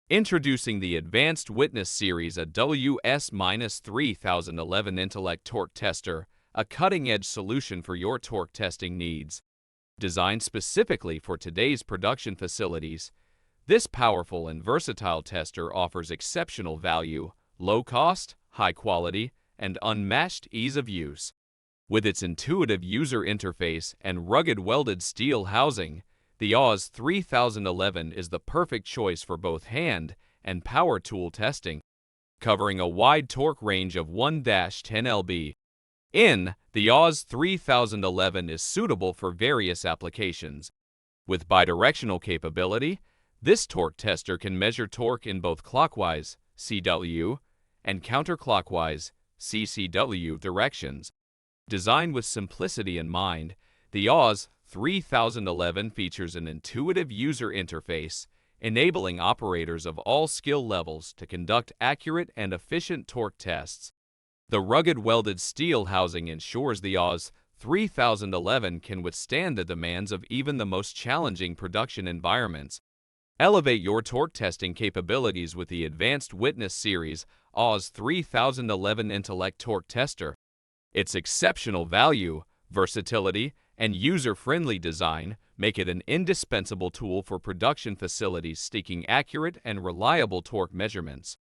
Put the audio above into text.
Introducing the Advanced Witness Series AWS-3011 Intellect Torque Tester, a cutting-edge solution for your torque testing needs. Designed specifically for today's production facilities, this powerful and versatile tester offers exceptional value, low cost, high quality, and unmatched ease of use. With its intuitive user interface and rugged welded steel housing, the AWS-3011 is the perfect choice for both hand and power tool testing, covering a wide torque range of 1-10 lb. The AWS-3011 is suitable for various applications. With bidirectional capability, this torque tester can measure torque in both clockwise (CW) and counterclockwise (CCW) directions. Designed with simplicity in mind, the AWS-3011 features an intuitive user interface, enabling operators of all skill levels to conduct accurate and efficient torque tests. The rugged welded steel housing ensures the AWS-3011 can withstand the demands of even the most challenging production environments. Elevate your torque testing capabilities with the Advanced Witness Series AWS-3011 Intellect Torque Tester. Its exceptional value, versatility, and user-friendly design make it an indispensable tool for production facilities seeking accurate and reliable torque measurements.